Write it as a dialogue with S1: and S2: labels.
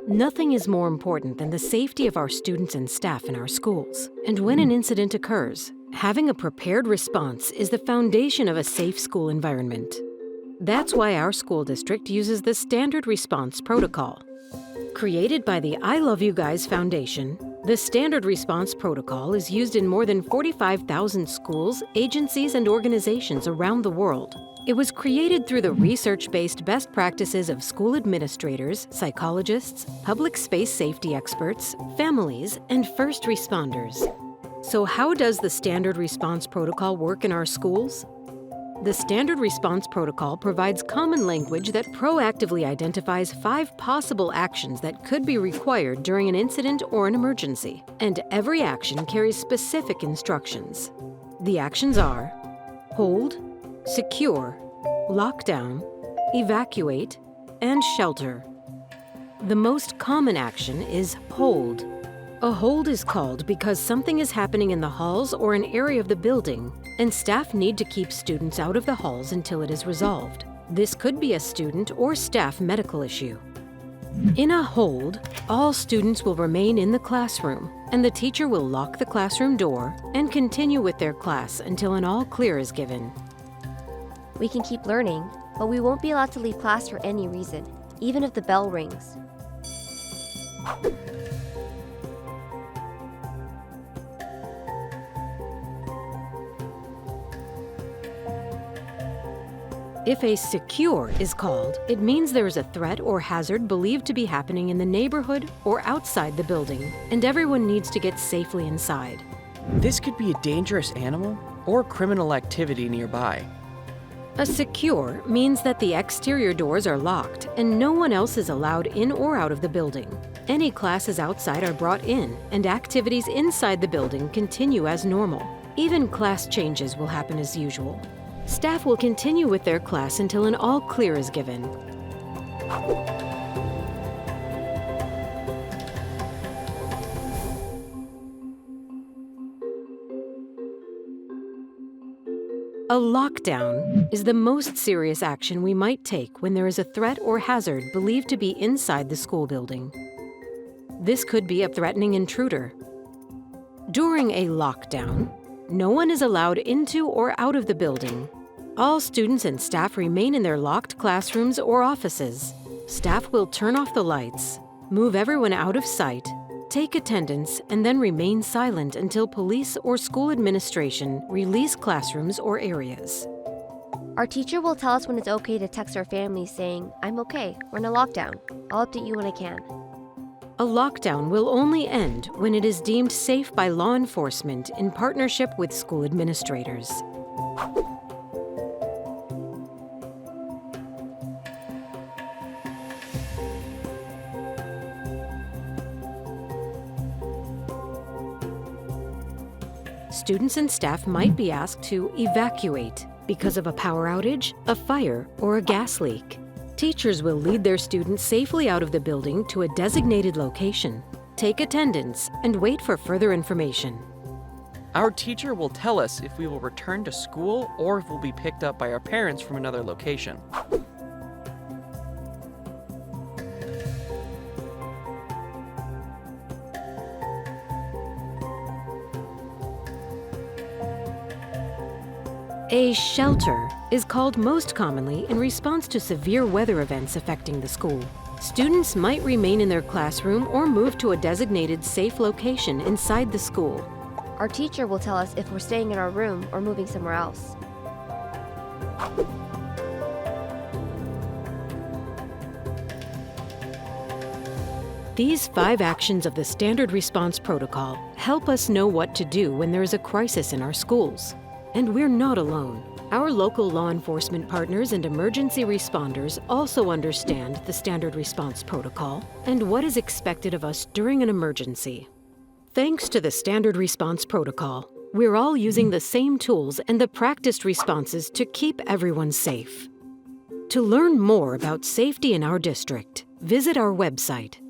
S1: Nothing is more important than the safety of our students and staff in our schools. And when an incident occurs, having a prepared response is the foundation of a safe school environment. That's why our school district uses the Standard Response Protocol. Created by the I Love You Guys Foundation, the Standard Response Protocol is used in more than 45,000 schools, agencies, and organizations around the world. It was created through the research-based best practices of school administrators, psychologists, public space safety experts, families, and first responders. So how does the Standard Response Protocol work in our schools? The Standard Response Protocol provides common language that proactively identifies 5 possible actions that could be required during an incident or an emergency, and every action carries specific instructions. The actions are hold, secure, lockdown, evacuate, and shelter. The most common action is hold. A hold is called because something is happening in the halls or an area of the building, and staff need to keep students out of the halls until it is resolved. This could be a student or staff medical issue. In a hold, all students will remain in the classroom, and the teacher will lock the classroom door and continue with their class until an all clear is given.
S2: We can keep learning, but we won't be allowed to leave class for any reason, even if the bell rings.
S1: If a secure is called, it means there is a threat or hazard believed to be happening in the neighborhood or outside the building, and everyone needs to get safely inside.
S3: This could be a dangerous animal or criminal activity nearby.
S1: A secure means that the exterior doors are locked and no one else is allowed in or out of the building. Any classes outside are brought in, and activities inside the building continue as normal. Even class changes will happen as usual. Staff will continue with their class until an all clear is given. A lockdown is the most serious action we might take when there is a threat or hazard believed to be inside the school building. This could be a threatening intruder. During a lockdown, no one is allowed into or out of the building. All students and staff remain in their locked classrooms or offices. Staff will turn off the lights, move everyone out of sight, take attendance, and then remain silent until police or school administration release classrooms or areas.
S2: Our teacher will tell us when it's okay to text our families saying, "I'm okay, we're in a lockdown. I'll update you when I can."
S1: A lockdown will only end when it is deemed safe by law enforcement in partnership with school administrators. Students and staff might be asked to evacuate because of a power outage, a fire, or a gas leak. Teachers will lead their students safely out of the building to a designated location, take attendance, and wait for further information.
S3: Our teacher will tell us if we will return to school or if we'll be picked up by our parents from another location.
S1: A shelter is called most commonly in response to severe weather events affecting the school. Students might remain in their classroom or move to a designated safe location inside the school.
S2: Our teacher will tell us if we're staying in our room or moving somewhere else.
S1: These 5 actions of the Standard Response Protocol help us know what to do when there is a crisis in our schools. And we're not alone. Our local law enforcement partners and emergency responders also understand the Standard Response Protocol and what is expected of us during an emergency. Thanks to the Standard Response Protocol, we're all using the same tools and the practiced responses to keep everyone safe. To learn more about safety in our district, visit our website